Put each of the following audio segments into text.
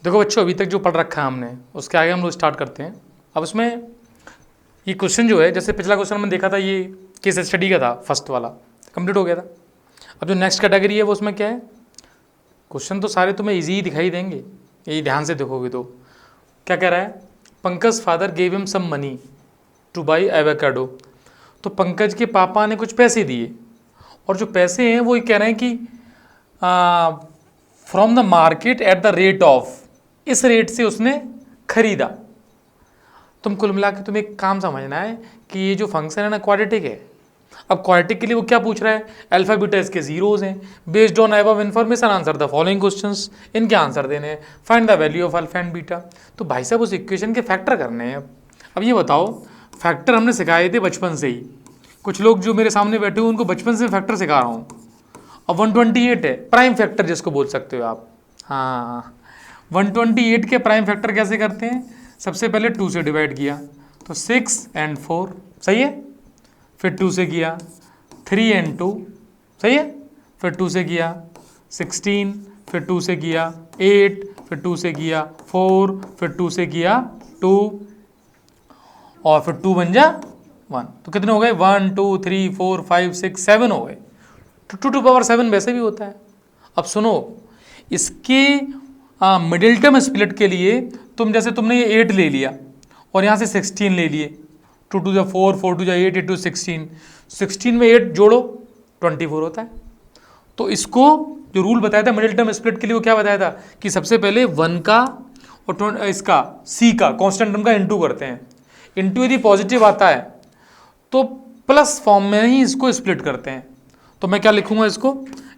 देखो बच्चों, अभी तक जो पढ़ रखा है हमने उसके आगे हम लोग स्टार्ट करते हैं। अब उसमें ये क्वेश्चन जो है, जैसे पिछला क्वेश्चन हमने देखा था, ये केस स्टडी का था, फर्स्ट वाला कंप्लीट हो गया था। अब जो नेक्स्ट कैटेगरी है वो उसमें क्या है, क्वेश्चन तो सारे तुम्हें इजी ही दिखाई देंगे, यही ध्यान से देखोगे तो। क्या कह रहा है, Pankaj father gave him some money to buy avocado. तो पंकज के पापा ने कुछ पैसे दिए, और जो पैसे हैं वो ये कह रहे हैं कि from the market at the rate of, इस रेट से उसने खरीदा। तुम कुल मिला के तुम्हें एक काम समझना है कि ये जो फंक्शन है ना, क्वाड्रेटिक है। अब क्वाड्रेटिक के लिए वो क्या पूछ रहा है, अल्फा बीटा इसके जीरोज हैं, based on above information answer the following questions. इनके आंसर देने हैं, find the value of alpha and beta. तो भाई साहब उस इक्वेशन के फैक्टर करने हैं। अब ये बताओ, फैक्टर हमने सिखाए थे बचपन से ही, कुछ लोग जो मेरे सामने बैठे हुए उनको बचपन से फैक्टर सिखा रहा हूँ। अब 128 है प्राइम फैक्टर जिसको बोल सकते हो आप। हाँ, 128 के प्राइम फैक्टर कैसे करते हैं, सबसे पहले 2 से डिवाइड किया तो 6 and 4, सही है। फिर 2 से किया 3 and 2, सही है। फिर 2 से किया 16, फिर 2 से किया 8, फिर 2 से किया 4, फिर 2 से किया 2, और फिर 2 बन जा 1। तो कितने हो गए, 1 2 3 4 5 6 7 हो गए। 2 to power 7 वैसे भी होता है। अब सुनो, इसके मिडिल टर्म स्प्लिट के लिए जैसे तुमने ये 8 ले लिया और यहाँ से 16 ले लिए, 2 to the 4, 4 to the 8, 8 to 16, 16 में 8 जोड़ो 24 होता है। तो इसको जो रूल बताया था मिडिल टर्म स्प्लिट के लिए, वो क्या बताया था कि सबसे पहले 1 का और इसका C का कांस्टेंट टर्म का इंटू करते हैं। इंटू यदि पॉजिटिव आता है तो प्लस फॉर्म में ही इसको स्प्लिट करते हैं। तो मैं क्या लिखूंगा इसको,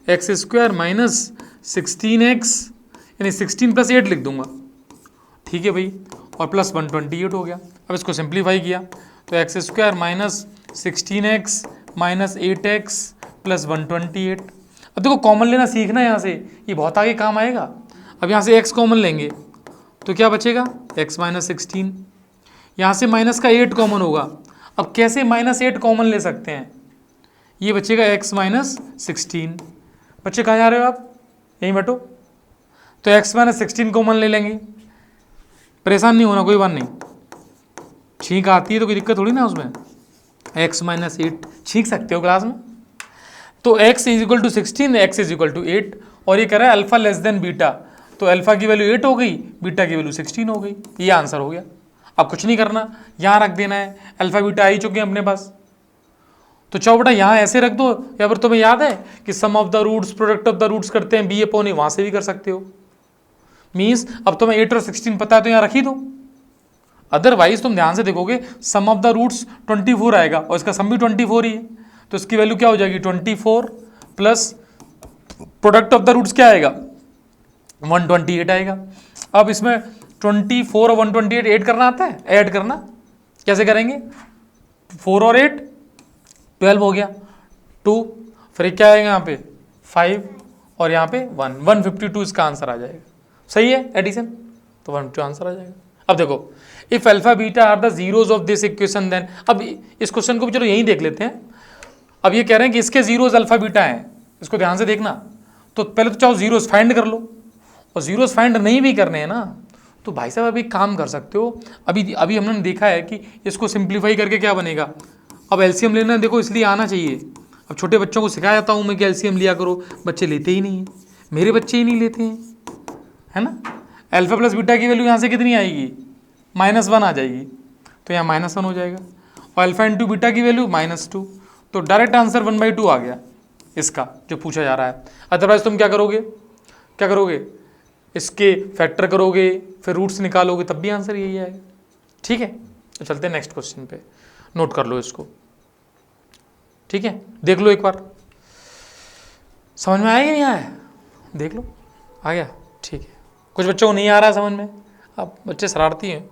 एक्स स्क्वायर माइनस 16x, यानी 16 + 8 लिख दूंगा, ठीक है भाई, और प्लस 128 हो गया। अब इसको सिंप्लीफाई किया तो x square minus 16x minus 8x plus 128। अब देखो कॉमन लेना सीखना है यहाँ से, ये बहुत आगे काम आएगा। अब यहाँ से x कॉमन लेंगे तो क्या बचेगा, x माइनस 16, यहाँ से माइनस का 8 कॉमन होगा। अब कैसे -8 कॉमन ले सकते हैं, ये बचेगा x माइनस 16। बच्चे कहाँ जा रहे हो आप, यहीं बैठो। तो x माइनस 16 कॉमन ले लेंगे, परेशान नहीं होना, कोई बात नहीं। छींक आती है तो कोई दिक्कत थोड़ी ना उसमें, x माइनस 8 छींक सकते हो क्लास में। तो x is equal to 16, x is equal to 8, और ये कह रहा है अल्फा लेस देन बीटा, तो अल्फा की वैल्यू 8 हो गई, बीटा की वैल्यू 16 हो गई। ये आंसर हो गया। अब कुछ नहीं करना, यहाँ रख देना है, अल्फा बीटा आ ही चुके हैं अपने पास। तो चाहो बेटा यहाँ ऐसे रख दो, या फिर तुम्हें याद है कि sum of the roots product of the roots करते हैं b/a, वहाँ से भी कर सकते हो। मीन्स अब तुम्हें 8 और 16 पता है तो यहाँ रख ही दो। अदरवाइज तुम ध्यान से देखोगे, सम ऑफ द रूट्स 24 आएगा और इसका सम भी 24 ही है, तो इसकी वैल्यू क्या हो जाएगी, 24 plus product of the roots क्या आएगा, 128 आएगा। अब इसमें 24 और 128 ऐड करना आता है, ऐड करना कैसे करेंगे, 4 और 8 12 हो गया, 2, फिर क्या आएगा यहाँ पे 5, और यहाँ पे 1, 152 इसका आंसर आ जाएगा। सही है एडिशन, तो 152 आंसर आ जाएगा। अब देखो, if alpha beta are the zeros of this equation then, अब इस क्वेश्चन को भी चलो यहीं देख लेते हैं। अब ये कह रहे हैं कि इसके जीरोज अल्फा बीटा हैं, इसको ध्यान से देखना। तो पहले तो चाहो जीरोज फाइंड कर लो, और जीरोज फाइंड नहीं भी करने हैं ना, तो भाई साहब अभी काम कर सकते हो। अभी हमने देखा है कि इसको सिंप्लीफाई करके क्या बनेगा। अब एलसीएम लेना देखो इसलिए आना चाहिए। अब छोटे बच्चों को सिखाया जाता हूँ मैं कि एलसीएम लिया करो, बच्चे लेते ही नहीं हैं, मेरे बच्चे ही नहीं लेते हैं, है ना। अल्फा प्लस बीटा की वैल्यू यहाँ से कितनी आएगी, -1 आ जाएगी, तो यहाँ -1 हो जाएगा, और अल्फा इंटू बीटा की वैल्यू -2, तो डायरेक्ट आंसर 1/2 आ गया इसका जो पूछा जा रहा है। अदरवाइज तुम क्या करोगे, इसके फैक्टर करोगे, फिर रूट्स निकालोगे, तब भी आंसर यही आएगा। ठीक है, तो चलते हैं नेक्स्ट क्वेश्चन पे, नोट कर लो इसको, ठीक है, देख लो एक बार, समझ में आया कि नहीं आया, देख लो, आ गया, ठीक है। कुछ बच्चों को नहीं आ रहा समझ में, अब बच्चे शरारती हैं।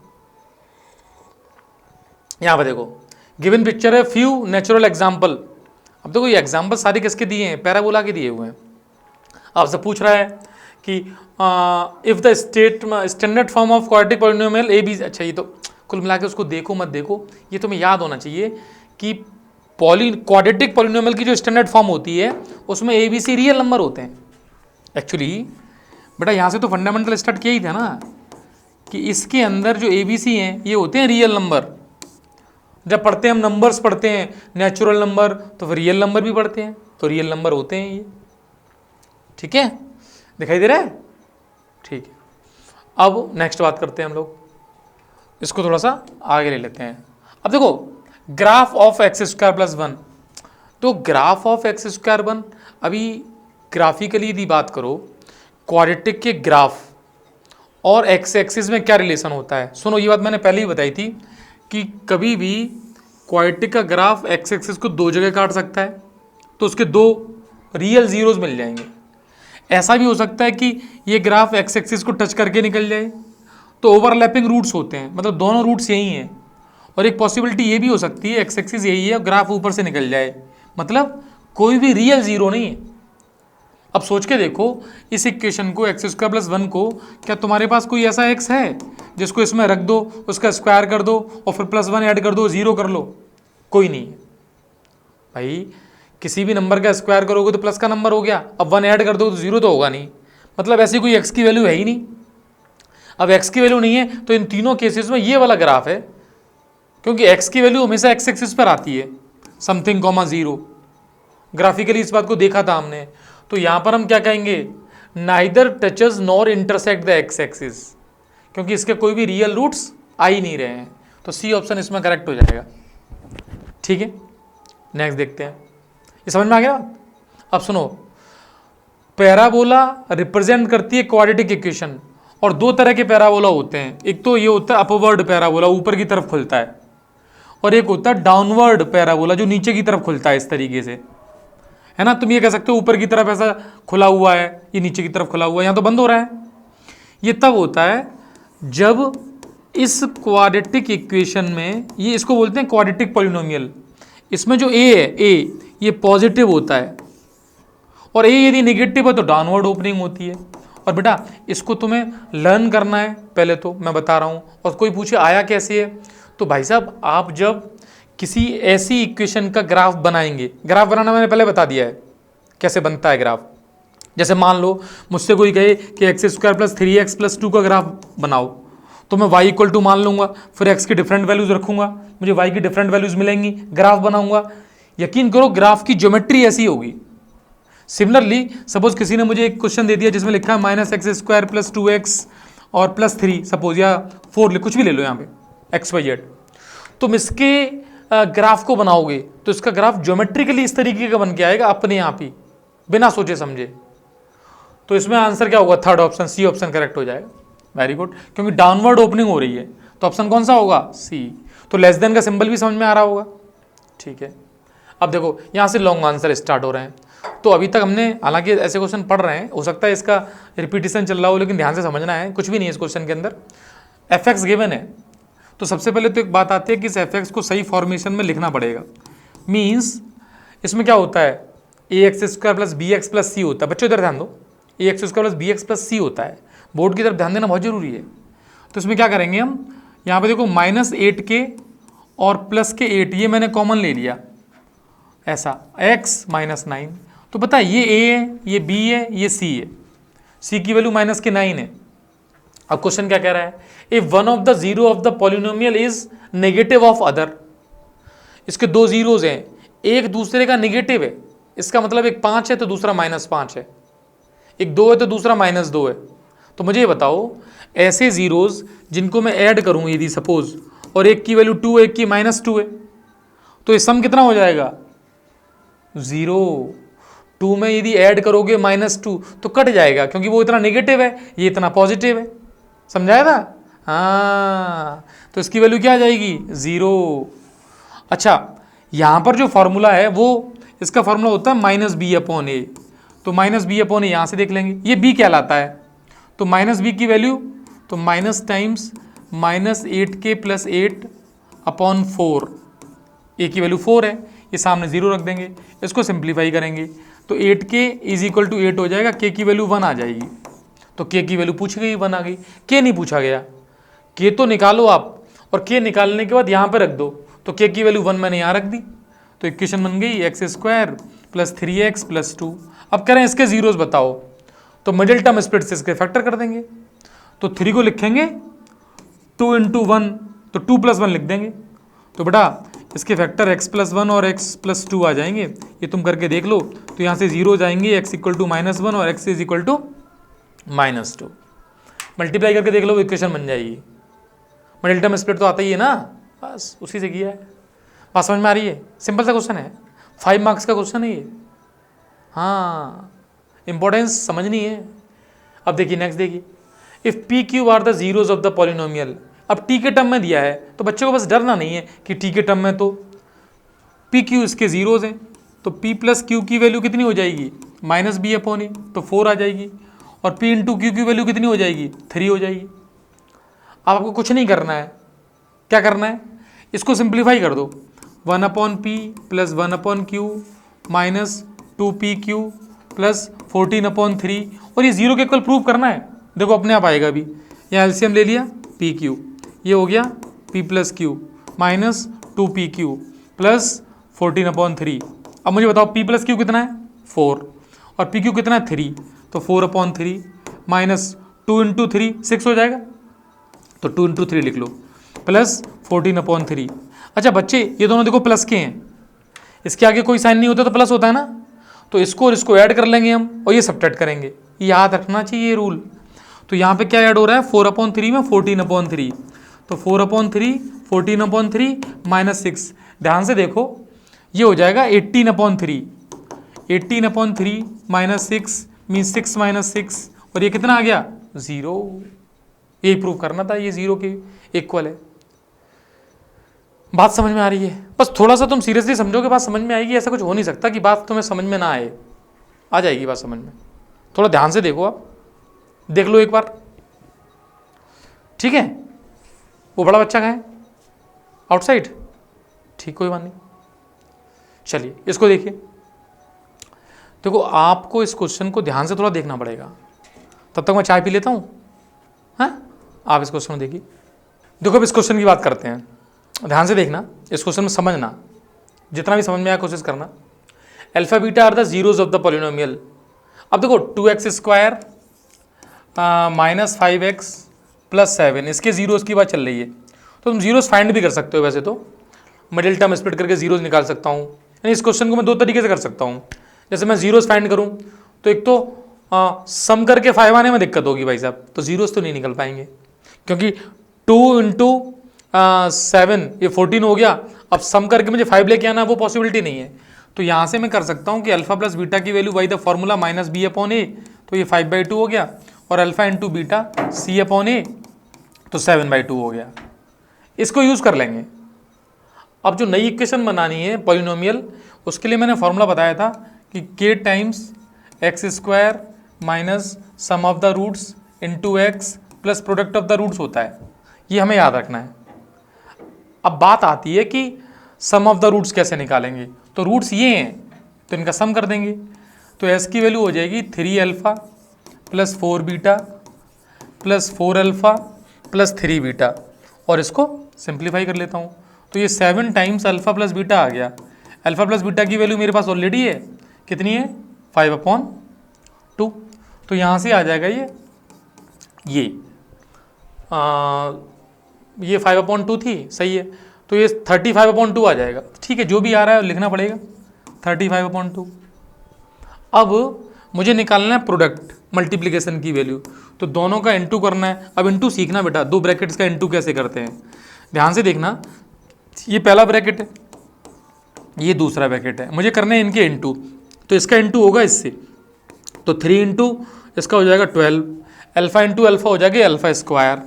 यहाँ पर देखो, गिवन पिक्चर है फ्यू नेचुरल एग्जाम्पल। अब देखो ये एग्जाम्पल सारे किसके दिए हैं, पैराबोला के दिए हुए हैं। आपसे पूछ रहा है कि if the standard form of quadratic polynomial A B, अच्छा ये तो कुल मिला के उसको देखो मत देखो, ये तुम्हें याद होना चाहिए कि क्वाड्रेटिक पॉलिनोमियल की जो स्टैंडर्ड फॉर्म होती है उसमें A B C real number होते हैं। एक्चुअली बेटा यहाँ से तो फंडामेंटल स्टार्ट किया ही था ना कि इसके अंदर जो ABC हैं ये होते हैं रियल नंबर। जब पढ़ते हैं हम नंबर्स पढ़ते हैं नेचुरल नंबर, तो फिर रियल नंबर भी पढ़ते हैं, तो रियल नंबर होते हैं ये। ठीक है, दिखाई दे रहा है? ठीक है, अब नेक्स्ट बात करते हैं हम लोग, इसको थोड़ा सा आगे ले लेते हैं। अब देखो graph of x square plus 1, तो ग्राफ ऑफ एक्स स्क्वायर 1, अभी ग्राफिकली यदि बात करो क्वाड्रेटिक के ग्राफ और एक्स एक्सिस में क्या रिलेशन होता है, सुनो ये बात मैंने पहले ही बताई थी कि कभी भी क्वाड्रेटिक का ग्राफ एक्स एक्सिस को दो जगह काट सकता है, तो उसके दो रियल जीरोज मिल जाएंगे। ऐसा भी हो सकता है कि ये ग्राफ एक्स एक्सिस को टच करके निकल जाए, तो ओवरलैपिंग रूट्स होते हैं, मतलब दोनों रूट्स यही हैं। और एक पॉसिबिलिटी ये भी हो सकती है एक्स एक्सिस यही है और ग्राफ ऊपर से निकल जाए, मतलब कोई भी रियल जीरो नहीं है। अब सोच के देखो इस इक्वेशन को एक्स स्क्वायर प्लस 1 को, क्या तुम्हारे पास कोई ऐसा एक्स है जिसको इसमें रख दो, उसका स्क्वायर कर दो और फिर प्लस 1 ऐड कर दो, जीरो कर लो? कोई नहीं है भाई। किसी भी नंबर का स्क्वायर करोगे तो प्लस का नंबर हो गया, अब 1 ऐड कर दो तो जीरो तो होगा नहीं, मतलब ऐसी कोई एक्स की वैल्यू है ही नहीं। अब एक्स की वैल्यू नहीं है तो इन तीनों केसेस में ये वाला ग्राफ है, क्योंकि एक्स की वैल्यू हमेशा एक्स एक्सिस पर आती है, समथिंग कॉमा जीरो। ग्राफिकली इस बात को देखा था हमने। तो यहां पर हम क्या कहेंगे, neither touches nor intersect the x axis, क्योंकि इसके कोई भी रियल रूट्स आ ही नहीं रहे हैं, तो सी ऑप्शन इसमें करेक्ट हो जाएगा। ठीक है, नेक्स्ट देखते हैं, ये समझ में आ गया? अब सुनो, पैराबोला रिप्रेजेंट करती है क्वाड्रेटिक इक्वेशन, और दो तरह के पैराबोला होते हैं, एक तो ये होता है अपवर्ड पैराबोला, ऊपर की तरफ खुलता है, और एक होता है डाउनवर्ड पैराबोला जो नीचे की तरफ खुलता है इस तरीके से, है ना। तुम ये कह सकते हो ऊपर की तरफ ऐसा खुला हुआ है, ये नीचे की तरफ खुला हुआ है, यहाँ तो बंद हो रहा है। ये तब होता है जब इस क्वाड्रेटिक इक्वेशन में, ये इसको बोलते हैं क्वाड्रेटिक पॉलिनोमियल, इसमें जो ए है, ए ये पॉजिटिव होता है, और ए यदि नेगेटिव है तो डाउनवर्ड ओपनिंग होती है। और बेटा इसको तुम्हें लर्न करना है, पहले तो मैं बता रहा हूँ, और कोई पूछे आया कैसे है, तो भाई साहब आप जब किसी ऐसी इक्वेशन का ग्राफ बनाएंगे, ग्राफ बनाना मैंने पहले बता दिया है कैसे बनता है ग्राफ। जैसे मान लो मुझसे कोई कहे कि x square plus 3x plus 2 का ग्राफ बनाओ, तो मैं y इक्वल टू मान लूंगा, फिर x की डिफरेंट वैल्यूज रखूंगा, मुझे y की डिफरेंट वैल्यूज मिलेंगी, ग्राफ बनाऊंगा। यकीन करो ग्राफ की ज्योमेट्री ऐसी होगी। सिमिलरली सपोज किसी ने मुझे एक क्वेश्चन दे दिया जिसमें लिखा है minus x square plus 2x और प्लस 3 सपोज, या 4 कुछ भी ले लो यहाँ पे XYZ, तुम इसके ग्राफ को बनाओगे तो इसका ग्राफ ज्योमेट्रिकली इस तरीके का बन के आएगा अपने आप ही, बिना सोचे समझे। तो इसमें आंसर क्या होगा, third option, C option correct हो जाएगा। वेरी गुड, क्योंकि डाउनवर्ड ओपनिंग हो रही है, तो ऑप्शन कौन सा होगा, सी। तो लेस देन का सिंबल भी समझ में आ रहा होगा। ठीक है, अब देखो यहाँ से लॉन्ग आंसर स्टार्ट हो रहे हैं। तो अभी तक हमने हालांकि ऐसे क्वेश्चन पढ़ रहे हैं, हो सकता है इसका रिपीटिशन चल रहा हो, लेकिन ध्यान से समझना है, कुछ भी नहीं है इस क्वेश्चन के अंदर। fx गिवन है, तो सबसे पहले तो एक बात आती है कि इस fx को सही फॉर्मेशन में लिखना पड़ेगा। मीन्स इसमें क्या होता है, ax square plus B x plus C होता है। बच्चों इधर ध्यान दो, ax square plus B x plus C होता है, बोर्ड की तरफ ध्यान देना बहुत जरूरी है। तो इसमें क्या करेंगे हम, यहाँ पे देखो -8k और प्लस के 8, ये मैंने कॉमन ले लिया ऐसा, x -9, तो पता है ये a है, ये b है, ये c है, c की वैल्यू -9 है। अब क्वेश्चन क्या कह रहा है, if one of the zero of the polynomial is negative of other, इसके दो जीरोज हैं, एक दूसरे का नेगेटिव है, इसका मतलब एक 5 है तो दूसरा -5 है, एक 2 है तो दूसरा -2 है। तो मुझे ये बताओ ऐसे जीरोज जिनको मैं ऐड करूं यदि सपोज, और एक की वैल्यू 2 है, एक की -2 है, तो ये सम कितना हो जाएगा, 0। 2 में यदि ऐड करोगे -2 तो कट जाएगा, क्योंकि वो इतना नेगेटिव है, ये इतना पॉजिटिव है। समझाया था? हाँ, तो इसकी वैल्यू क्या आ जाएगी, 0। अच्छा, यहाँ पर जो फॉर्मूला है वो, इसका फॉर्मूला होता है -b/a, तो -b/a यहाँ से देख लेंगे, ये b कहलाता है, तो -b की वैल्यू, तो माइनस टाइम्स -8k + 8/4, a की वैल्यू 4 है, ये सामने 0 रख देंगे, इसको सिंप्लीफाई करेंगे तो 8k = 8 हो जाएगा, k की वैल्यू 1 आ जाएगी। तो k की वैल्यू पूछ गई, 1 आ गई, k नहीं पूछा गया, k तो निकालो आप, और k निकालने के बाद यहाँ पे रख दो, तो k की वैल्यू 1 मैंने यहाँ रख दी, तो इक्वेशन बन गई x² + 3x + 2। अब करें इसके जीरोस बताओ, तो मिडिल टर्म स्प्लिट से इसके फैक्टर कर देंगे। तो 3 को लिखेंगे 2 × 1, तो 2 + 1 लिख देंगे। तो बेटा इसके फैक्टर x + 1 और x + 2 आ जाएंगे, ये तुम करके देख लो। तो यहाँ से 0 जाएंगे, x = -1 और x = -2। मल्टीप्लाई करके देख लो, इक्वेशन बन जाएगी। मिडिल टर्म स्प्लिट तो आता ही है ना, बस उसी से किया है। बात समझ में आ रही है? सिंपल सा क्वेश्चन है, 5 मार्क्स का क्वेश्चन है ये। हाँ, इंपॉर्टेंस समझनी है। अब देखिए नेक्स्ट देखिए, if P Q R the zeros of the polynomial. अब टी के टर्म में दिया है तो बच्चों को बस डरना नहीं है कि टी के टर्म में तो पी क्यू इसके जीरोज हैं, तो पी प्लस क्यू की वैल्यू कितनी हो जाएगी, -b/a, तो 4 आ जाएगी। और p × q की वैल्यू कितनी हो जाएगी, 3 हो जाएगी। अब आपको कुछ नहीं करना है, क्या करना है, इसको सिंप्लीफाई कर दो। 1/p + 1/q - 2pq + 14/3, और ये 0 के इक्वल प्रूव करना है। देखो अपने आप आएगा अभी, यहाँ एलसीएम ले लिया pq, ये हो गया p + q - 2pq + 14/3। अब मुझे बताओ p + q कितना है, 4, और pq कितना है, 3, तो 4/3 - 2 × 3 6 हो जाएगा, तो 2 × 3 लिख लो, + 14/3। अच्छा बच्चे ये दोनों देखो प्लस के हैं, इसके आगे कोई साइन नहीं होता तो प्लस होता है ना, तो इसको और इसको ऐड कर लेंगे हम, और ये सब्ट्रैक्ट करेंगे। याद रखना चाहिए ये रूल। तो यहाँ पे क्या ऐड हो रहा है, 4/3 में 14/3, तो 4/3 14/3 -6। ध्यान से देखो, ये हो जाएगा 18/3, 18/3 -6 मीन्स 6 - 6, और ये कितना आ गया, 0। यही प्रूव करना था, ये 0 के इक्वल है। बात समझ में आ रही है? बस थोड़ा सा तुम सीरियसली समझोगे, बात समझ में आएगी। ऐसा कुछ हो नहीं सकता कि बात तुम्हें समझ में ना आए, आ जाएगी बात समझ में। थोड़ा ध्यान से देखो, आप देख लो एक बार, ठीक है। वो बड़ा बच्चा कहाँ है, आउटसाइड, ठीक, कोई बात नहीं। चलिए इसको देखिए, देखो आपको इस क्वेश्चन को ध्यान से थोड़ा देखना पड़ेगा। तब तक मैं चाय पी लेता हूँ, हाँ, आप इस क्वेश्चन को देखिए। देखो अब इस क्वेश्चन की बात करते हैं, ध्यान से देखना, इस क्वेश्चन में समझना, जितना भी समझ में आया कोशिश करना। Alpha beta are the zeros of the polynomial. अब देखो 2x² - 5x + 7, इसके जीरोज की बात चल रही है, तो तुम जीरोज फाइंड भी कर सकते हो। वैसे तो मिडिल टर्म स्प्लिट करके जीरोज निकाल सकता हूँ, यानी इस क्वेश्चन को मैं 2 तरीके से कर सकता हूँ। जैसे मैं जीरोज फाइंड करूँ तो एक तो सम करके 5 आने में दिक्कत होगी भाई साहब, तो जीरोज तो नहीं निकल पाएंगे, क्योंकि 2 × 7 ये 14 हो गया। अब सम करके मुझे 5 लेके आना, वो पॉसिबिलिटी नहीं है। तो यहाँ से मैं कर सकता हूँ कि अल्फा + बीटा की value by the formula -b/a, तो ये 5/2 हो गया, और अल्फा × बीटा c/a, तो 7/2 हो गया। इसको यूज़ कर लेंगे। अब जो नई इक्वेशन बनानी है पॉलिनोमियल, उसके लिए मैंने फॉर्मूला बताया था कि k × x² - sum of the roots × x + product of the roots होता है। ये हमें याद रखना है। अब बात आती है कि सम ऑफ द रूट्स कैसे निकालेंगे, तो रूट्स ये हैं, तो इनका सम कर देंगे। तो s की वैल्यू हो जाएगी 3α + 4β + 4α + 3β, और इसको सिंप्लीफाई कर लेता हूँ। तो ये 7 टाइम्स अल्फा + बीटा आ गया। अल्फा + बीटा की वैल्यू मेरे पास ऑलरेडी है, कितनी है, 5/2। तो यहाँ से आ जाएगा ये 5/2 थी, सही है, तो ये 35/2 आ जाएगा। ठीक है, जो भी आ रहा है लिखना पड़ेगा, 35/2। अब मुझे निकालना है प्रोडक्ट, मल्टीप्लिकेशन की वैल्यू, तो दोनों का इनटू करना है। अब इनटू सीखना बेटा, 2 ब्रैकेट्स का इनटू कैसे करते हैं, ध्यान से देखना। ये पहला ब्रैकेट है, ये दूसरा ब्रैकेट है, मुझे करने हैं इनके इनटू, तो इसका इनटू होगा इससे, तो 3 × इसका हो जाएगा 12, अल्फा × अल्फा हो जाएगा α²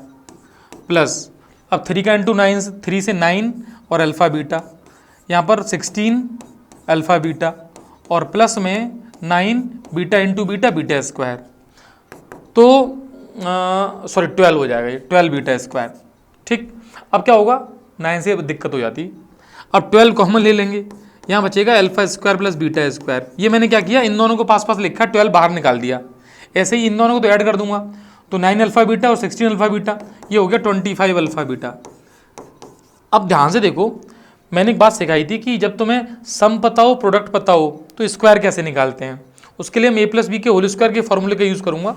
प्लस, अब 3 का इंटू 9, 3 से 9 और अल्फा बीटा, यहाँ पर 16 अल्फा बीटा, और प्लस में 9 बीटा इंटू बीटा β², तो सॉरी 12 हो जाएगा, ये 12 β²। ठीक, अब क्या होगा, 9 से दिक्कत हो जाती, अब 12 कॉमन ले लेंगे, यहाँ बचेगा α² + β²। ये मैंने क्या किया, इन दोनों को पास पास लिखा, 12 बाहर निकाल दिया। ऐसे ही इन दोनों को तो ऐड कर दूंगा, तो 9 अल्फा बीटा और 16 अल्फा बीटा, ये हो गया 25 अल्फा बीटा। अब ध्यान से देखो, मैंने एक बात सिखाई थी कि जब तुम्हें सम पता हो, प्रोडक्ट पता हो, तो स्क्वायर कैसे निकालते हैं, उसके लिए मैं a प्लस बी के होल स्क्वायर के फॉर्मूले का यूज़ करूँगा,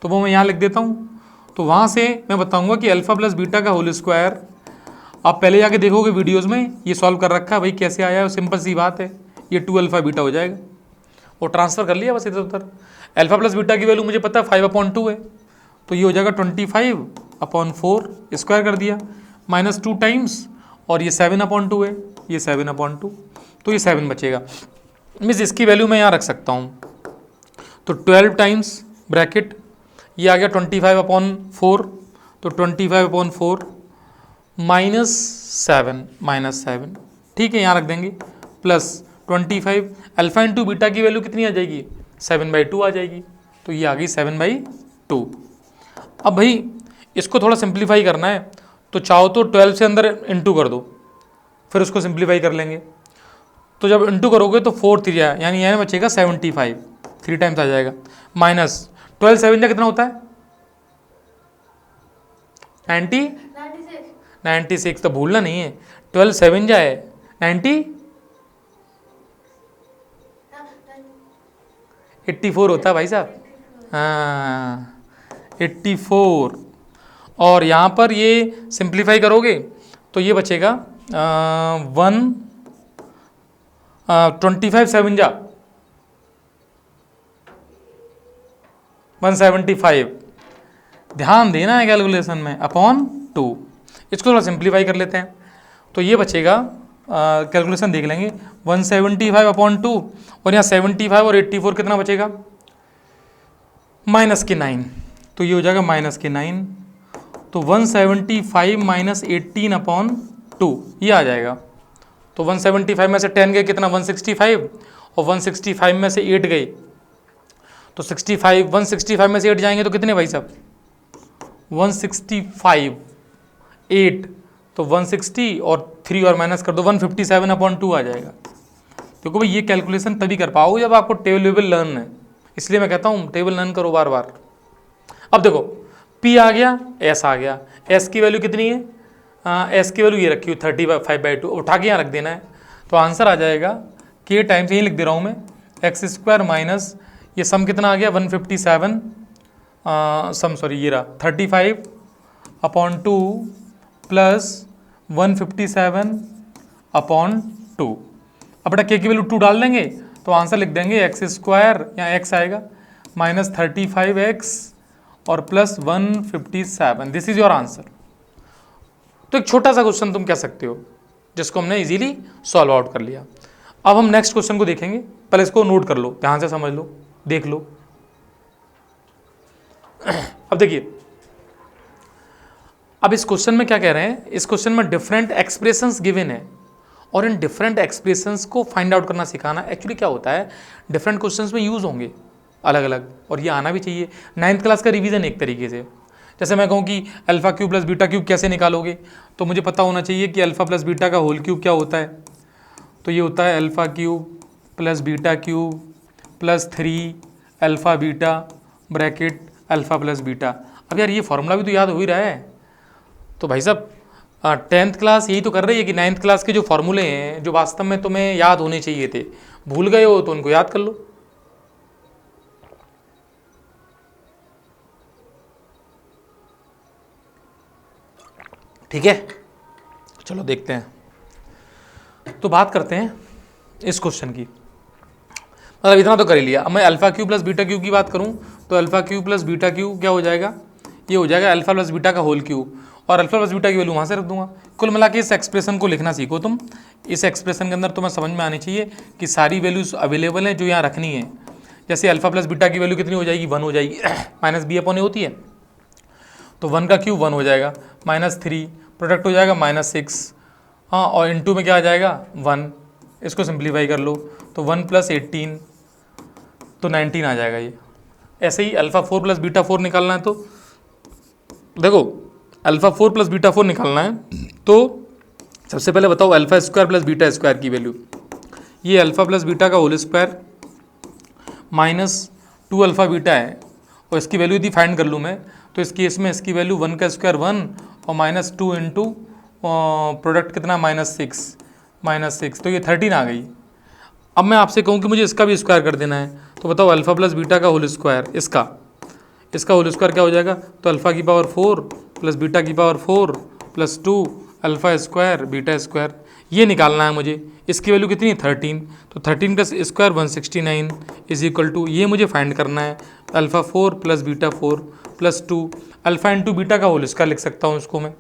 तो वो मैं यहाँ लिख देता हूँ। तो वहाँ से मैं बताऊँगा कि अल्फ़ा प्लस बीटा का होल स्क्वायर, आप पहले जाके देखोगे वीडियोज़ में, ये सॉल्व कर रखा है भाई, कैसे आया है, सिंपल सी बात है, ये 2 अल्फ़ा बीटा हो जाएगा, और ट्रांसफ़र कर लिया बस इधर उधर। अल्फ़ा प्लस बीटा की वैल्यू मुझे पता है 5/2 है, तो ये हो जाएगा 25/4, स्क्वायर कर दिया, -2 टाइम्स, और ये 7/2 है, ये 7/2, तो ये 7 बचेगा। मीन्स इसकी वैल्यू मैं यहाँ रख सकता हूँ, तो 12 टाइम्स ब्रैकेट, ये आ गया 25/4, तो 25/4 -7, ठीक है, यहाँ रख देंगे, प्लस 25, अल्फ़ा इंटू बीटा की वैल्यू कितनी आ जाएगी, 7/2 आ जाएगी, तो ये आ गई 7/2। अब भाई इसको थोड़ा सिंप्लीफाई करना है, तो चाहो तो 12 से अंदर इंटू कर दो, फिर उसको सिंप्लीफाई कर लेंगे। तो जब इंटू करोगे तो 4 3 यानी यहाँ बचेगा 75, 3 टाइम्स आ जाएगा, माइनस 12 7 कितना होता है 96, तो भूलना नहीं है, 12 7 जाए 84 होता है भाई साहब, हाँ 84। और यहाँ पर ये सिंप्लीफाई करोगे तो ये बचेगा 25 7 जा 175, ध्यान देना है कैलकुलेशन में, अपॉन 2। इसको थोड़ा सिंप्लीफाई कर लेते हैं, तो ये बचेगा, कैलकुलेशन देख लेंगे, 175/2, और यहाँ 75 और 84 कितना बचेगा, -9, तो ये हो जाएगा -9, तो 175 - 18/2 ये आ जाएगा। तो 175 में से 10 गए कितना, 165, और 165 में से 8 गए तो 65, 165 में से 8 जाएंगे तो कितने भाई साहब, 165, 8, तो 160 और 3 और माइनस कर दो, 157/2 आ जाएगा। देखो भाई ये कैलकुलेशन तभी कर पाओगे जब आपको टेबल वेबल लर्न है, इसलिए मैं कहता हूँ टेबल लर्न करो बार बार। अब देखो P आ गया, S आ गया, S की वैल्यू कितनी है, S की वैल्यू ये रखी हुई 35/2, उठा के यहाँ रख देना है, तो आंसर आ जाएगा K टाइम्स, यही लिख दे रहा हूँ मैं, x² माइनस ये सम कितना आ गया 157, सम सॉरी ये रहा 35/2 प्लस 157/2। अब बेटा K की वैल्यू 2 डाल देंगे तो आंसर लिख देंगे x², यहाँ x आएगा, -35x और plus 157, this is your answer. तो एक छोटा सा क्वेश्चन तुम कह सकते हो जिसको हमने इजीली सॉल्व आउट कर लिया। अब हम नेक्स्ट क्वेश्चन को देखेंगे, पहले इसको नोट कर लो, ध्यान से समझ लो, देख लो। अब देखिए, अब इस क्वेश्चन में क्या कह रहे हैं, इस क्वेश्चन में डिफरेंट एक्सप्रेशंस गिवन है और इन डिफरेंट एक्सप्रेशंस को फाइंड आउट करना सिखाना। एक्चुअली क्या होता है, डिफरेंट क्वेश्चंस में यूज होंगे अलग अलग, और ये आना भी चाहिए, 9th क्लास का रिवीजन एक तरीके से। जैसे मैं कहूँ कि alpha cube plus beta cube कैसे निकालोगे, तो मुझे पता होना चाहिए कि अल्फा प्लस बीटा का होल क्यूब क्या होता है, तो ये होता है alpha cube plus beta cube plus 3 alpha beta bracket alpha plus beta. अब यार ये फॉर्मूला भी तो याद हो ही रहा है, तो भाई साहब 10th क्लास यही तो कर रही है कि 9th क्लास के जो फॉर्मूले हैं जो वास्तव में तुम्हें याद होने चाहिए थे, भूल गए हो तो उनको याद कर लो। ठीक है, चलो देखते हैं। तो बात करते हैं इस क्वेश्चन की, मतलब इतना तो कर ही लिया। अब मैं alpha cube plus beta cube की बात करूं तो alpha cube plus beta cube क्या हो जाएगा, ये हो जाएगा अल्फा प्लस बीटा का होल क्यूब, और अल्फा प्लस बीटा की वैल्यू वहाँ से रख दूंगा। कुल मिला के इस एक्सप्रेशन को लिखना सीखो तुम। इस एक्सप्रेशन के अंदर तुम्हें समझ में आनी चाहिए कि सारी वैल्यूज अवेलेबल हैं जो यहाँ रखनी है। जैसे अल्फा प्लस बीटा की वैल्यू कितनी हो जाएगी, 1 हो जाएगी, -b/a होती है, तो 1 का क्यूब 1 हो जाएगा, -3 प्रोडक्ट हो जाएगा -6, हाँ, और इनटू में क्या आ जाएगा 1, इसको सिंप्लीफाई कर लो तो 1 + 18 तो 19 आ जाएगा। ये ऐसे ही अल्फा 4 प्लस बीटा 4 निकालना है, तो देखो अल्फा 4 प्लस बीटा 4 निकालना है, तो सबसे पहले बताओ alpha square plus beta square की वैल्यू, ये अल्फा प्लस बीटा का होल स्क्वायर -2 अल्फा बीटा है, और इसकी वैल्यू यदि फाइंड कर लूँ मैं, तो इस केस में इसकी वैल्यू 1 का स्क्वायर 1 और -2 इंटू प्रोडक्ट कितना -6, तो ये 13 आ गई। अब मैं आपसे कहूँ कि मुझे इसका भी स्क्वायर कर देना है, तो बताओ अल्फ़ा प्लस बीटा का होल स्क्वायर, इसका होल स्क्वायर क्या हो जाएगा, तो अल्फ़ा की पावर 4 प्लस बीटा की power 4 plus 2 alpha square beta square, ये निकालना है मुझे। इसकी वैल्यू कितनी है 13, तो 13 का स्क्वायर 169 इज इक्वल टू, ये मुझे फाइंड करना है alpha 4 plus beta 4 plus 2 alpha into beta का होल स्क्वायर लिख सकता हूँ इसको मैं।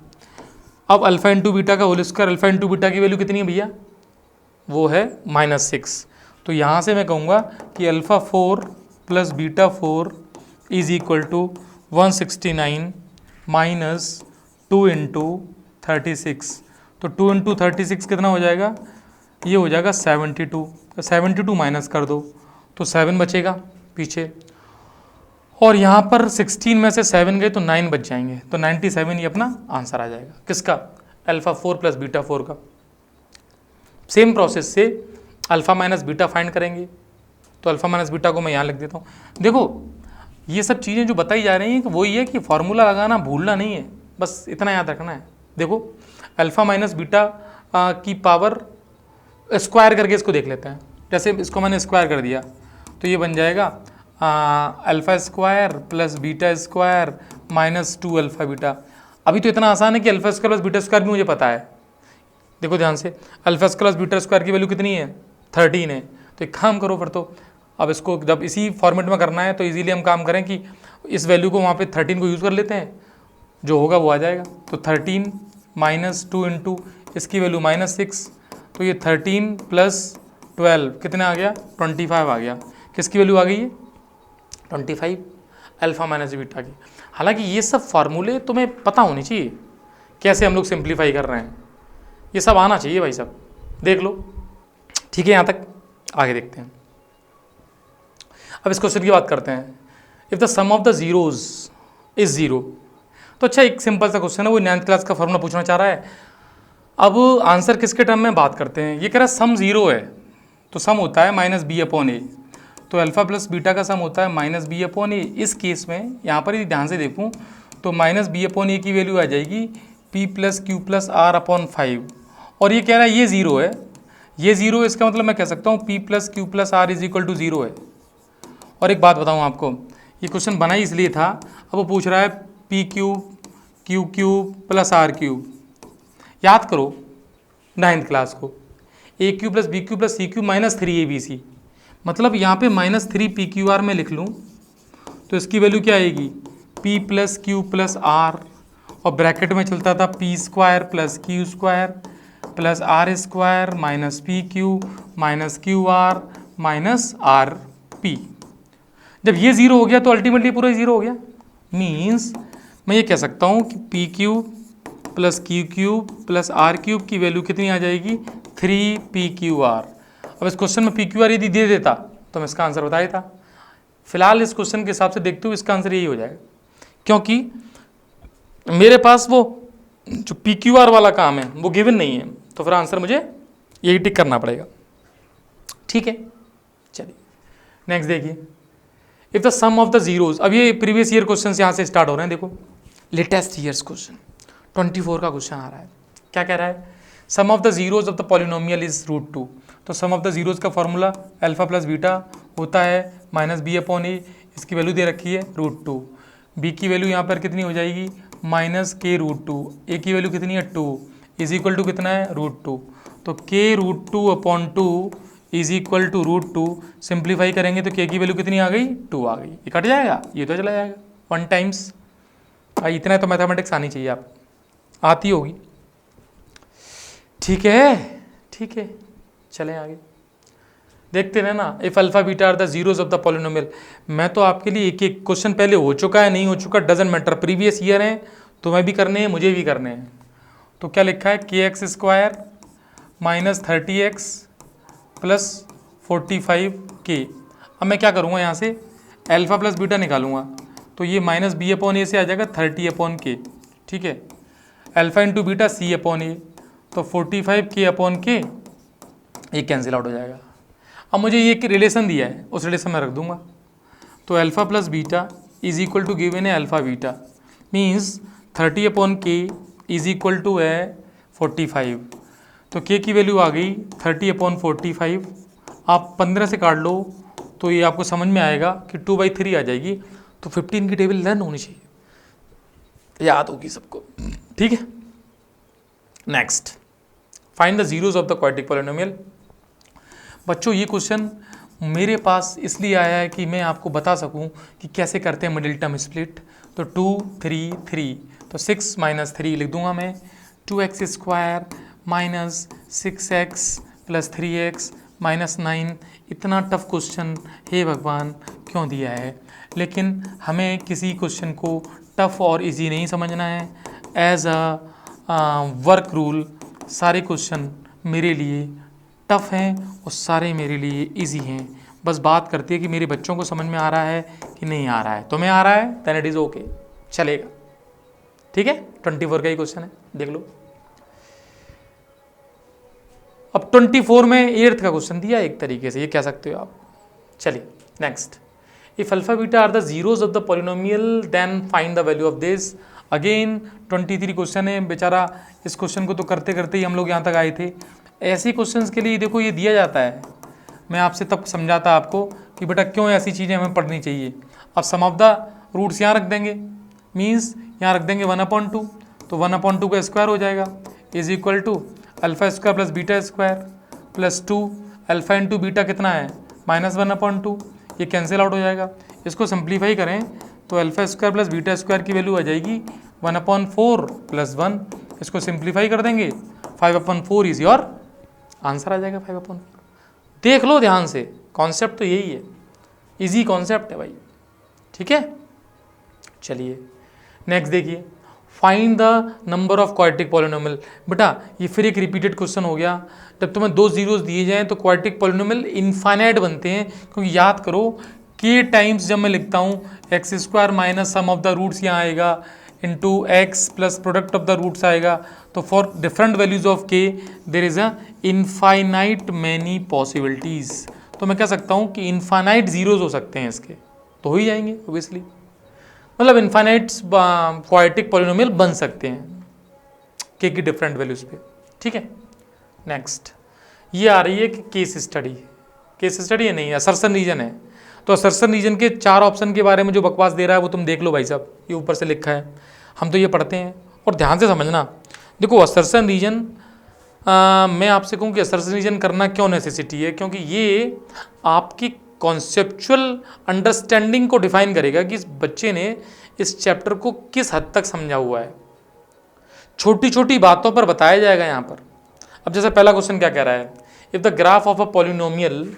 अब अल्फ़ा इंटू बीटा का whole square, alpha into beta की वैल्यू कितनी है भैया, वो है -6। तो यहाँ से मैं कहूँगा कि alpha 4 plus beta 4 is equal to 169 minus 2 into 36। तो 2 इंटू 36 कितना हो जाएगा, ये हो जाएगा 72। 72 माइनस कर दो तो 7 बचेगा पीछे, और यहाँ पर 16 में से 7 गए तो 9 बच जाएंगे, तो 97 ये अपना आंसर आ जाएगा। किसका, अल्फ़ा 4 प्लस बीटा 4 का। सेम प्रोसेस से अल्फ़ा माइनस बीटा फाइंड करेंगे, तो अल्फ़ा माइनस बीटा को मैं यहाँ लिख देता हूँ। देखो ये सब चीज़ें जो बताई जा रही हैं कि वही है कि फार्मूला लगाना भूलना नहीं है, बस इतना याद रखना है। देखो अल्फ़ा माइनस बीटा की पावर स्क्वायर करके इसको देख लेते हैं। जैसे इसको मैंने स्क्वायर कर दिया तो ये बन जाएगा alpha square plus beta square minus 2 alpha beta. अभी तो इतना आसान है कि alpha square plus beta square भी मुझे पता है। देखो ध्यान से, alpha square plus beta square की वैल्यू कितनी है 13 है। तो एक काम करो फिर, तो अब इसको जब इसी फॉर्मेट में करना है तो इजीली हम काम करें कि इस वैल्यू को वहाँ पे 13 को यूज़ कर लेते हैं, जो होगा वो आ जाएगा। तो 13 माइनस 2 इंटू इसकी वैल्यू -6, तो ये 13 प्लस 12 कितना आ गया 25 आ गया। किसकी वैल्यू आ गई है 25 अल्फ़ा माइनस बीटा की। हालांकि ये सब फार्मूले तुम्हें पता होने चाहिए, कैसे हम लोग सिंप्लीफाई कर रहे हैं, ये सब आना चाहिए भाई साहब, देख लो। ठीक है, यहाँ तक आगे देखते हैं। अब इस क्वेश्चन की बात करते हैं। If the sum of the zeros is zero, तो अच्छा एक सिंपल सा क्वेश्चन है, वो 9th क्लास का फॉर्मूला पूछना चाह रहा है। अब आंसर किसके टर्म में बात करते हैं, ये कह रहा है सम जीरो है, तो सम होता है -b/a, तो अल्फ़ा प्लस बीटा का सम होता है -b/a। इस केस में यहाँ पर ही ध्यान से देखूँ तो -b/a की वैल्यू आ जाएगी p plus Q plus r upon 5, और ये कह रहा है ये ज़ीरो है, ये ज़ीरो, इसका मतलब मैं कह सकता हूँ p plus Q plus r is equal to zero है। और एक बात बताऊँ आपको, ये क्वेश्चन बना ही इसलिए था, अब वो पूछ रहा है p cube Q cube plus r cube. याद करो 9th क्लास को, a cube plus b cube plus c cube minus 3abc, मतलब यहाँ पे -3pqr में लिख लूँ तो इसकी वैल्यू क्या आएगी p plus Q plus r, और ब्रैकेट में चलता था p square plus Q square plus r square minus P Q minus Q R minus R P. जब ये ज़ीरो हो गया तो अल्टीमेटली पूरा ज़ीरो हो गया। मीन्स मैं ये कह सकता हूँ कि P cube plus Q cube plus R cube की वैल्यू कितनी आ जाएगी 3pqr। अब इस क्वेश्चन में pqr यदि दे देता तो मैं इसका आंसर बता देता। फिलहाल इस क्वेश्चन के हिसाब से देखते हुए इसका आंसर यही हो जाएगा, क्योंकि मेरे पास वो जो pqr वाला काम है वो गिवन नहीं है, तो फिर आंसर मुझे यही टिक करना पड़ेगा। ठीक है, चलिए नेक्स्ट देखिए। If the sum of the zeros, अब ये प्रीवियस ईयर क्वेश्चन यहाँ से स्टार्ट हो रहे हैं। देखो लेटेस्ट ईयर्स क्वेश्चन 24 का क्वेश्चन आ रहा है। क्या कह रहा है, sum of the zeros of the polynomial is √2। तो सम ऑफ द जीरोज का फॉर्मूला अल्फा प्लस बीटा होता है -b/a, इसकी वैल्यू दे रखी है √2। b की वैल्यू यहाँ पर कितनी हो जाएगी -k√2, a की वैल्यू कितनी है 2 इज इक्वल टू कितना है √2, तो k√2/2 is equal to √2। Simplify करेंगे तो k की वैल्यू कितनी आ गई 2 आ गई, ये कट जाएगा, ये तो चला जाएगा 1 टाइम्स। इतना तो मैथमेटिक्स आनी चाहिए, आप आती होगी। ठीक है, ठीक है, चलें आगे देखते हैं ना। If alpha beta are the zeros of the polynomial, मैं तो आपके लिए एक एक क्वेश्चन पहले हो चुका है नहीं हो चुका डजेंट मैटर, प्रीवियस ईयर है तुम्हें भी करने हैं मुझे भी करने हैं। तो क्या लिखा है kx² -30x प्लस 45k। अब मैं क्या करूँगा यहाँ से अल्फा प्लस बीटा निकालूंगा, तो ये -b/a से आ जाएगा 30/k। ठीक है, अल्फा इंटू बीटा c/a, तो 45k/k ये कैंसिल आउट हो जाएगा। अब मुझे ये एक रिलेशन दिया है, उस रिलेशन में रख दूंगा। तो alpha plus beta is equal to given है alpha beta, means 30/k is equal to है 45। तो k की वैल्यू आ गई 30/45, आप 15 से काट लो तो ये आपको समझ में आएगा कि 2/3 आ जाएगी। तो 15 की टेबल लर्न होनी चाहिए, याद होगी सबको, ठीक है। Next, find the zeros of the quadratic polynomial. बच्चों ये क्वेश्चन मेरे पास इसलिए आया है कि मैं आपको बता सकूं कि कैसे करते हैं मिडिल टर्म स्प्लिट। तो 2 3 3, तो 6 - 3 लिख दूंगा मैं, 2x² - 6x + 3x - 9। इतना टफ क्वेश्चन हे भगवान क्यों दिया है? लेकिन हमें किसी क्वेश्चन को टफ और इजी नहीं समझना है। एज अ वर्क रूल सारे क्वेश्चन मेरे लिए टफ हैं और सारे मेरे लिए इजी हैं। बस बात करती है कि मेरे बच्चों को समझ में आ रहा है कि नहीं आ रहा है। तुम्हें आ रहा है देन इट इज़ ओके, चलेगा, ठीक है। 24 का ही क्वेश्चन है, देख लो। अब 24 में 8th का क्वेश्चन दिया एक तरीके से, ये कह सकते हो आप। चलिए next, if alpha beta are the zeros of the polynomial then find the value of this. Again 23 question है बेचारा। इस क्वेश्चन को तो करते करते ही हम लोग यहाँ तक आए थे। ऐसे क्वेश्चंस के लिए देखो ये दिया जाता है। मैं आपसे तब समझाता आपको कि बेटा क्यों ऐसी चीज़ें हमें पढ़नी चाहिए। अब सम ऑफ द रूट्स यहाँ रख देंगे, मीन्स यहाँ रख देंगे 1/2, तो 1/2 का स्क्वायर हो जाएगा, is equal to α² + β² + 2 alpha into beta कितना है -1/2। ये कैंसिल आउट हो जाएगा। इसको सिंप्लीफाई करें तो α² + β² की वैल्यू आ जाएगी 1/4 + 1। इसको सिंप्लीफाई कर देंगे, 5/4 इज योर आंसर आ जाएगा। 5/4 देख लो ध्यान से, कॉन्सेप्ट तो यही है, इजी कॉन्सेप्ट है भाई, ठीक है। चलिए नेक्स्ट देखिए, find the number of quadratic polynomial. बेटा ये फिर एक रिपीटेड क्वेश्चन हो गया। जब तुम्हें 2 जीरोज दिए जाएं तो क्वाड्रेटिक पॉलिनोमियल इनफाइनाइट बनते हैं, क्योंकि याद करो k टाइम्स जब मैं लिखता हूँ x² - sum of the roots यहाँ आएगा into x plus product of the roots आएगा। तो for different values of k there is a infinite many possibilities. तो मैं कह सकता हूँ कि इनफाइनाइट जीरोज हो सकते हैं इसके, तो हो ही जाएंगे ओबियसली, मतलब इनफाइनाइट क्वाड्रेटिक पॉलिनोमियल बन सकते हैं k की डिफरेंट वैल्यूज पे, ठीक है। नेक्स्ट ये आ रही है कि केस स्टडी है नहीं, असर्शन रीजन है। तो असर्शन रीजन के 4 ऑप्शन के बारे में जो बकवास दे रहा है वो तुम देख लो भाई साहब, ये ऊपर से लिखा है, हम तो ये पढ़ते हैं। और ध्यान से समझना, देखो असर्शन रीजन, मैं आपसे कहूँ कि असर्शन रीजन करना क्यों नेसेसिटी है, क्योंकि ये आपकी कॉन्सेप्चुअल अंडरस्टैंडिंग को डिफाइन करेगा कि इस बच्चे ने इस चैप्टर को किस हद तक समझा हुआ है। छोटी छोटी बातों पर बताया जाएगा यहाँ पर। अब जैसे पहला क्वेश्चन क्या कह रहा है, if the graph of a polynomial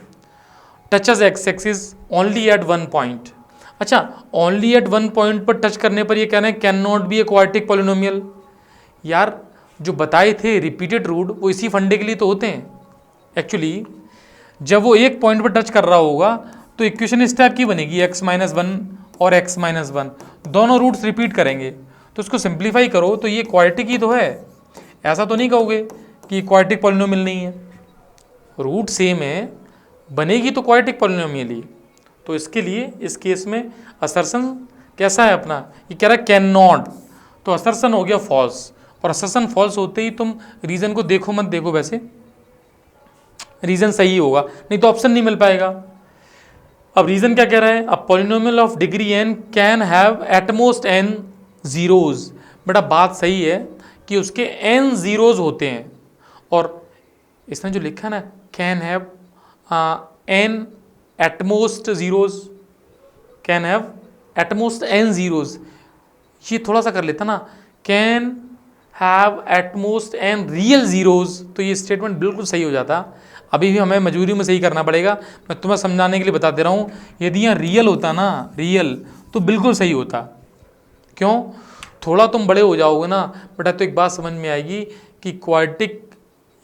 touches X axis only at 1 point. अच्छा, ओनली एट 1 पॉइंट पर टच करने पर ये कहना है can not be a quadratic polynomial. यार जो बताए थे रिपीटेड रूट वो इसी फंडे के लिए तो होते हैं। एक्चुअली जब वो एक पॉइंट पर टच कर रहा होगा तो इक्वेशन इस टाइप की बनेगी, x - 1 और x - 1 दोनों रूट्स रिपीट करेंगे, तो उसको सिंप्लीफाई करो तो ये क्वाड्रेटिक ही तो है। ऐसा तो नहीं कहोगे कि क्वाड्रेटिक पॉलिनोमियल नहीं है, रूट सेम है, बनेगी तो क्वाड्रेटिक पॉलिनोमियल ही। तो इसके लिए इस केस में असर्शन कैसा है अपना, ये कह रहा है कैन नॉट, तो असर्शन हो गया फॉल्स। और असर्शन फॉल्स होते ही तुम रीजन को देखो मत देखो, वैसे रीजन सही होगा, नहीं तो ऑप्शन नहीं मिल पाएगा। अब रीजन क्या कह रहा है, a polynomial of degree n can have at most n zeros. बेटा बात सही है कि उसके n जीरोज होते हैं, और इसने जो लिखा ना can have n at most zeros, can have at most n zeros, ये थोड़ा सा कर लेता ना can have at most n real zeros, तो ये स्टेटमेंट बिल्कुल सही हो जाता। अभी भी हमें मजबूरी में सही करना पड़ेगा, मैं तुम्हें समझाने के लिए बता दे रहा हूँ। यदि यहाँ रियल होता ना, रियल, तो बिल्कुल सही होता। क्यों, थोड़ा तुम बड़े हो जाओगे ना बेटा तो एक बात समझ में आएगी कि क्वाड्रेटिक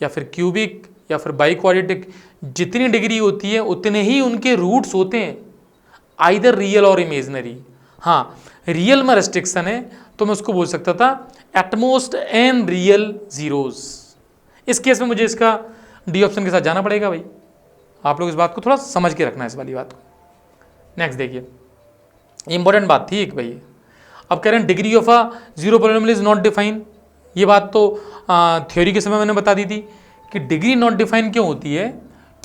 या फिर क्यूबिक या फिर बाई क्वाड्रेटिक जितनी डिग्री होती है उतने ही उनके रूट्स होते हैं, आइदर रियल और इमेजनरी। हाँ, रियल में रेस्ट्रिक्शन है तो मैं उसको बोल सकता था एटमोस्ट एन रियल जीरोज। इस केस में मुझे इसका डी ऑप्शन के साथ जाना पड़ेगा भाई। आप लोग इस बात को थोड़ा समझ के रखना है, इस वाली बात को। नेक्स्ट देखिए, इंपॉर्टेंट बात थी एक भाई। अब कह रहे हैं degree of a zero polynomial is not define. ये बात तो थ्योरी के समय मैंने बता दी थी कि डिग्री नॉट डिफाइन क्यों होती है,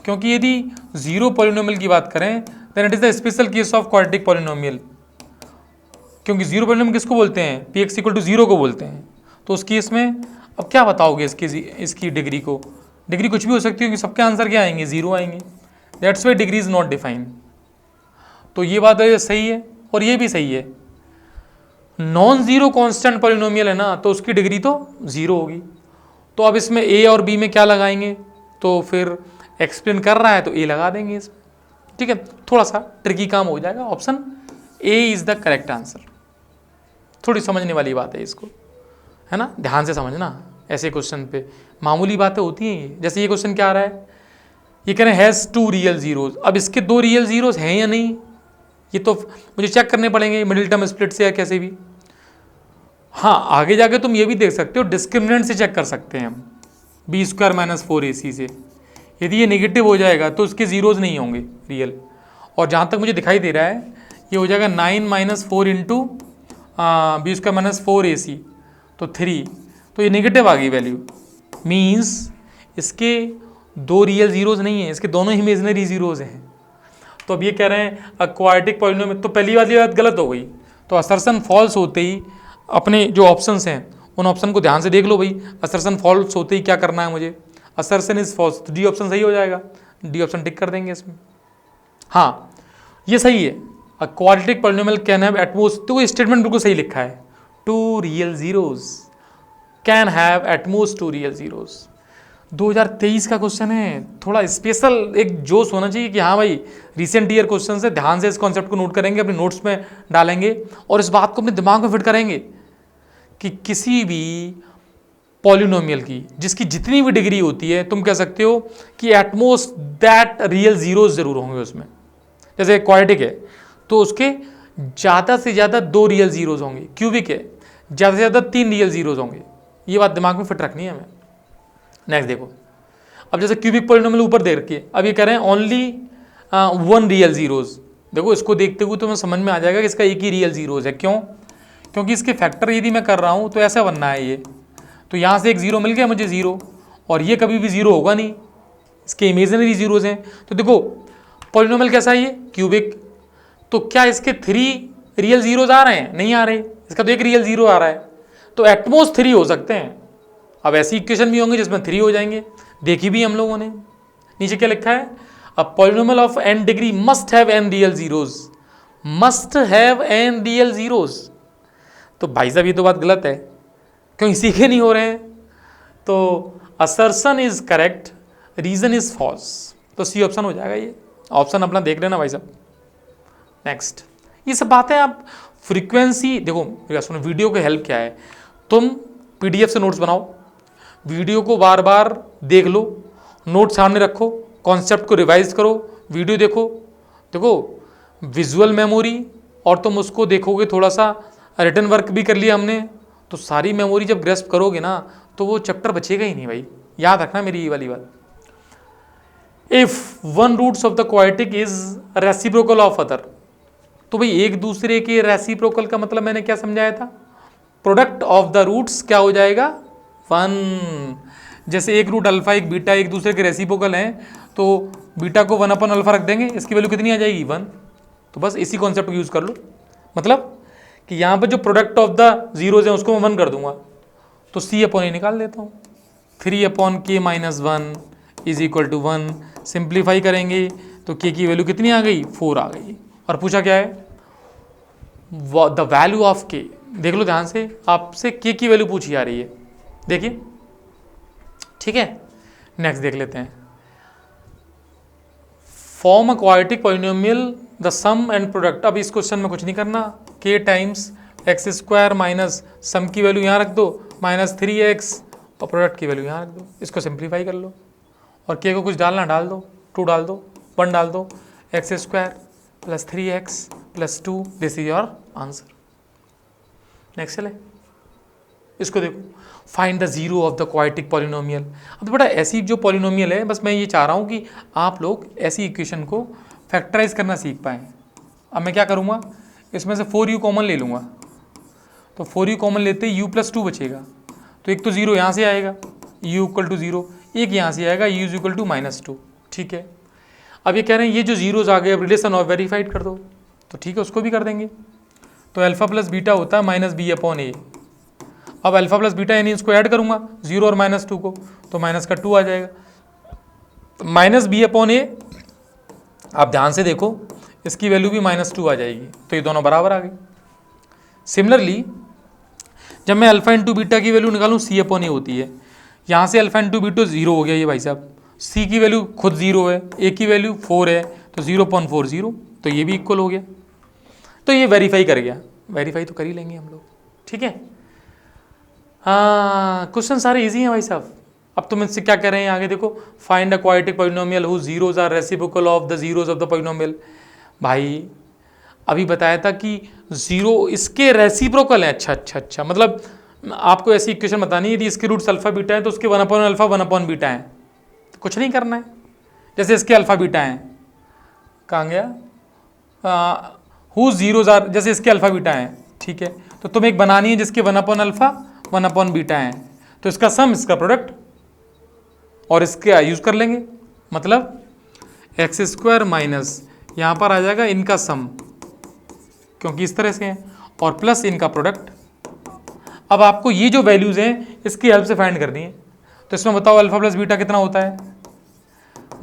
क्योंकि यदि जीरो पॉलिनोमियल की बात करें then it is the special case of quadratic polynomial, क्योंकि जीरो पॉलिनोमियल किसको बोलते हैं, P X equal to zero को बोलते हैं। तो उस केस में अब क्या बताओगे इसकी डिग्री को, डिग्री कुछ भी हो सकती है क्योंकि सबके आंसर क्या आएंगे, जीरो आएंगे, that's why degree is not defined. तो ये बात सही है और ये भी सही है। नॉन जीरो कांस्टेंट पॉलिनोमियल है ना, तो उसकी डिग्री तो जीरो होगी। तो अब इसमें ए और बी में क्या लगाएंगे, तो फिर एक्सप्लेन कर रहा है तो ए लगा देंगे इसमें, ठीक है। थोड़ा सा ट्रिकी काम हो जाएगा, option A is the correct answer. थोड़ी समझने वाली बात है इसको, है ना, ध्यान से समझना। ऐसे क्वेश्चन पे मामूली बातें होती हैं ये। जैसे ये क्वेश्चन क्या आ रहा है, ये कह रहे हैं हैज़ टू रियल जीरोज। अब इसके दो रियल जीरोज हैं या नहीं, ये तो मुझे चेक करने पड़ेंगे मिडिल टर्म स्प्लिट से या कैसे भी। हाँ, आगे जाके तुम ये भी देख सकते हो, डिस्क्रिमिनेंट से चेक कर सकते हैं हम, बी स्क्वायर माइनस 4ac से। यदि ये नेगेटिव हो जाएगा तो इसके जीरोज नहीं होंगे रियल। और जहाँ तक मुझे दिखाई दे रहा है ये हो जाएगा 9 minus 4 into B square minus 4ac, तो 3, तो ये नेगेटिव आ गई वैल्यू। मीन्स इसके दो रियल जीरोज नहीं है, इसके दोनों ही इमेजिनरी जीरोज हैं। तो अब ये कह रहे हैं क्वाड्रेटिक पॉलिनोमियल, तो पहली वाली बात गलत हो गई। तो असर्शन फॉल्स होते ही अपने जो ऑप्शंस हैं उन ऑप्शन को ध्यान से देख लो भाई। असर्शन फॉल्स होते ही क्या करना है मुझे, असर्शन इज फॉल्स, तो डी ऑप्शन सही हो जाएगा, डी ऑप्शन टिक कर देंगे इसमें। हाँ, ये सही है, quadratic polynomial can have at most, तो स्टेटमेंट बिल्कुल सही लिखा है, two real zeros, can have at most two real zeros. 2023 का क्वेश्चन है, थोड़ा स्पेशल एक जोश होना चाहिए कि हाँ भाई रिसेंट ईयर क्वेश्चन है, ध्यान से इस कॉन्सेप्ट को नोट करेंगे, अपने नोट्स में डालेंगे और इस बात को अपने दिमाग में फिट करेंगे कि किसी भी पॉलिनोमियल की जिसकी जितनी भी डिग्री होती है, तुम कह सकते हो कि एटमोस्ट दैट रियल जीरोज जरूर होंगे उसमें। जैसे क्वाड्रेटिक है तो उसके ज़्यादा से ज़्यादा 2 रियल जीरोज होंगे, क्यूबिक है ज़्यादा से ज़्यादा 3 रियल जीरोज होंगे। ये बात दिमाग में फिट रखनी है हमें। नेक्स्ट देखो, अब जैसे क्यूबिक पॉलिनोमियल ऊपर दे रखी है, अब ये कह रहे हैं ओनली 1 रियल जीरोज। देखो इसको देखते हुए तुम्हें समझ में आ जाएगा कि इसका एक ही रियल जीरोज है। क्यों? क्योंकि इसके फैक्टर यदि मैं कर रहा हूँ तो ऐसा बनना है ये, तो यहाँ से एक जीरो मिल गया मुझे, जीरो, और ये कभी भी जीरो होगा नहीं, इसके इमेजिनरी जीरोज हैं। तो देखो पॉलिनोमियल कैसा है ये, क्यूबिक, तो क्या इसके 3 रियल जीरोज आ रहे हैं? नहीं आ रहे, इसका तो एक रियल जीरो आ रहा है, तो एटमोस्ट 3 हो सकते हैं। अब ऐसी इक्वेशन भी होंगे जिसमें 3 हो जाएंगे, देखी भी हम लोगों ने। नीचे क्या लिखा है, a polynomial of n degree must have n real zeros, must have n real zeros. तो भाई साहब ये तो बात गलत है, क्यों सीखे नहीं हो रहे हैं। तो assertion is correct, reason is false, तो सी ऑप्शन हो जाएगा ये। ऑप्शन अपना देख लेना भाई साहब। नेक्स्ट, ये सब बातें आप फ्रीक्वेंसी देखो, सुनो वीडियो की हेल्प क्या है, तुम पीडीएफ से नोट्स बनाओ, वीडियो को बार बार देख लो, नोट सामने रखो, कॉन्सेप्ट को रिवाइज करो, वीडियो देखो। देखो विजुअल मेमोरी, और तुम उसको देखोगे, थोड़ा सा रिटन वर्क भी कर लिया हमने, तो सारी मेमोरी जब ग्रेस्प करोगे ना तो वो चैप्टर बचेगा ही नहीं भाई। याद रखना मेरी ये वाली बात। If one roots of the quadratic is reciprocal of other, तो भाई एक दूसरे के रेसिप्रोकल का मतलब मैंने क्या समझाया था, प्रोडक्ट ऑफ द रूट्स क्या हो जाएगा, 1। जैसे एक रूट अल्फा एक बीटा एक दूसरे के रेसिप्रोकल हैं, तो बीटा को 1 अपन अल्फा रख देंगे, इसकी वैल्यू कितनी आ जाएगी, 1। तो बस इसी कॉन्सेप्ट को यूज कर लो, मतलब कि यहाँ पर जो प्रोडक्ट ऑफ द जीरोज हैं उसको मैं 1 कर दूंगा, तो सी अपॉन ए निकाल देता हूँ, 3/k-1 is equal to 1। Simplify करेंगे तो k की वैल्यू कितनी आ गई, 4 आ गई। और पूछा क्या है, द वैल्यू ऑफ k, देख लो ध्यान से, आपसे k की वैल्यू पूछी जा रही है, देखिए, ठीक है। नेक्स्ट देख लेते हैं, form a quadratic polynomial the sum and product. अब इस क्वेश्चन में कुछ नहीं करना, k times x² minus sum की वैल्यू यहाँ रख दो -3x और प्रोडक्ट की वैल्यू यहाँ रख दो, इसको सिंप्लीफाई कर लो और k को कुछ डालना डाल दो, 2 डाल दो, 1 डाल दो, x² + 3x + 2, this is your answer. Next चले, इसको देखो, find the zero of the quadratic polynomial. अब तो बेटा ऐसी जो पॉलिनोमियल है, बस मैं ये चाह रहा हूँ कि आप लोग ऐसी इक्वेशन को फैक्टराइज करना सीख पाएँ। अब मैं क्या करूँगा, इसमें से 4u कॉमन ले लूँगा, तो 4u कॉमन लेते ही u + 2 बचेगा, तो एक तो 0 यहाँ से आएगा u = 0, एक यहाँ से आएगा u = -2, ठीक है। अब ये कह रहे हैं ये जो जीरोज आ गए अब रिलेशन ऑफ वेरीफाइड कर दो, तो ठीक है उसको भी कर देंगे। तो अल्फा प्लस बीटा होता है माइनस बी अपॉन ए। अब अल्फा प्लस बीटा यानी इसको ऐड करूंगा 0 और -2 को, तो माइनस का 2 आ जाएगा, माइनस बी अपॉन ए। आप ध्यान से देखो इसकी वैल्यू भी -2 आ जाएगी, तो ये दोनों बराबर आ गए। सिमिलरली जब मैं अल्फा इंटू बीटा की वैल्यू निकालूँ सी अपॉन ए होती है, यहाँ से अल्फा इंटू बीटा 0 हो गया ये भाई साहब, सी की वैल्यू खुद 0 है, ए की वैल्यू 4 है, तो 0.40, तो ये भी इक्वल हो गया। तो ये वेरीफाई कर गया, वेरीफाई तो कर ही लेंगे हम लोग, ठीक है। हाँ, क्वेश्चन सारे इजी हैं भाई साहब। अब तुम इससे क्या कह रहे हैं आगे देखो, find a quadratic polynomial whose zeros are reciprocal of the zeros of the polynomial. भाई अभी बताया था कि जीरो इसके रेसिप्रोकल है। अच्छा, मतलब आपको ऐसी इक्वेशन बतानी है, यदि इसके रूट्स अल्फा बीटा है तो उसके 1 अपॉन अल्फा 1 अपॉन बीटा है, तो कुछ नहीं करना है। जैसे इसके अल्फा बीटा हैं, कहाँ गया, हुज जीरोज आर, जैसे इसके अल्फा बीटा हैं, ठीक है, तो तुम्हें एक बनानी है जिसके 1 अपॉन अल्फा 1 अपॉन बीटा है, तो इसका सम, इसका प्रोडक्ट, और इसके यूज कर लेंगे, मतलब x² माइनस यहाँ पर आ जाएगा इनका सम, क्योंकि इस तरह से है, और प्लस इनका प्रोडक्ट। अब आपको ये जो वैल्यूज हैं इसकी हेल्प से फाइंड करनी है। तो इसमें बताओ अल्फा प्लस बीटा कितना होता है,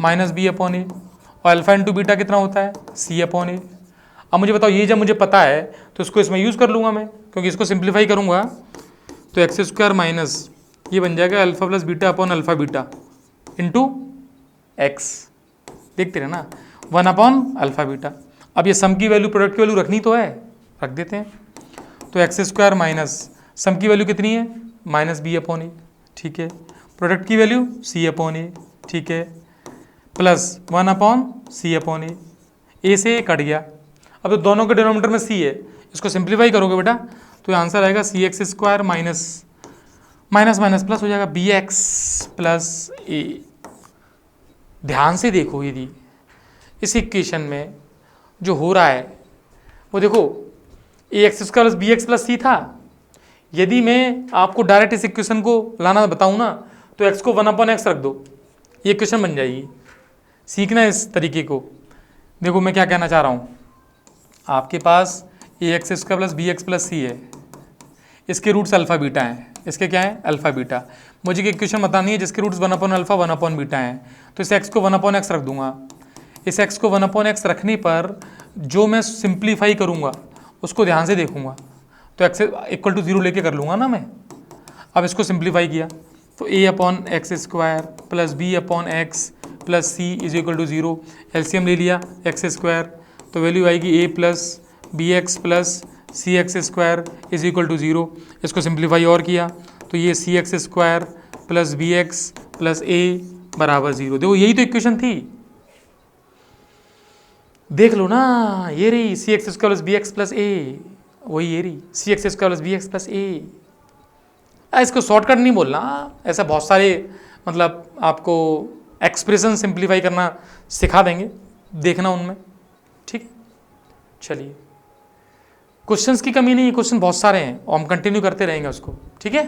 माइनस बी अपॉन ए, और अल्फा इंटू बीटा कितना होता है, सी अपॉन ए। अब मुझे बताओ, ये जब मुझे पता है तो इसको इसमें यूज़ कर लूँगा मैं, क्योंकि इसको सिंप्लीफाई करूँगा तो x² माइनस ये बन जाएगा alpha plus beta upon alpha beta into x, देखते रहे ना, 1 अपॉन अल्फा बीटा। अब ये सम की वैल्यू प्रोडक्ट की वैल्यू रखनी तो है, रख देते हैं। तो x² माइनस सम की वैल्यू कितनी है, माइनस बी अपॉन ए, ठीक है, प्रोडक्ट की वैल्यू सी अपॉन ए, ठीक है, प्लस 1 अपॉन सी अपॉन ए से कट गया। अब तो दोनों के डिनोमिनेटर में सी है, इसको सिंप्लीफाई करोगे बेटा तो आंसर आएगा cx² minus minus minus plus हो जाएगा bx प्लस ए। ध्यान से देखो, यदि इस इक्वेशन में जो हो रहा है वो देखो ax² प्लस bx प्लस सी था। यदि मैं आपको डायरेक्ट इस इक्वेशन को लाना बताऊं ना, तो x को 1 अपॉन एक्स रख दो, ये इक्वेशन बन जाएगी। सीखना इस तरीके को। देखो मैं क्या कहना चाह रहा हूँ, आपके पास ax² प्लस bx प्लस सी है, इसके रूट्स अल्फा बीटा हैं, इसके क्या है अल्फा बीटा। मुझे एक इक्वेशन बतानी है जिसके roots 1 upon alpha 1 upon beta हैं, तो इस x को 1 अपॉन एक्स रख दूंगा। इस x को 1 अपॉन एक्स रखने पर जो मैं सिंप्लीफाई करूंगा उसको ध्यान से देखूंगा, तो x इक्वल टू 0 लेके कर लूँगा ना मैं। अब इसको सिंप्लीफाई किया तो a upon x² plus b upon x plus c is equal to 0, LCM ले लिया x², तो वैल्यू आएगी a plus B x plus cx² is equal to 0। इसको सिंप्लीफाई और किया तो ये cx² plus B x plus a बराबर 0। देखो यही तो इक्वेशन थी, देख लो ना, ये रही cx² plus B x plus a, वही ये रही cx² plus B x plus a. इसको शॉर्टकट नहीं बोलना, ऐसा बहुत सारे मतलब आपको एक्सप्रेशन सिंप्लीफाई करना सिखा देंगे, देखना उनमें, ठीक है। चलिए, क्वेश्चंस की कमी नहीं है, क्वेश्चन बहुत सारे हैं और हम कंटिन्यू करते रहेंगे उसको, ठीक है।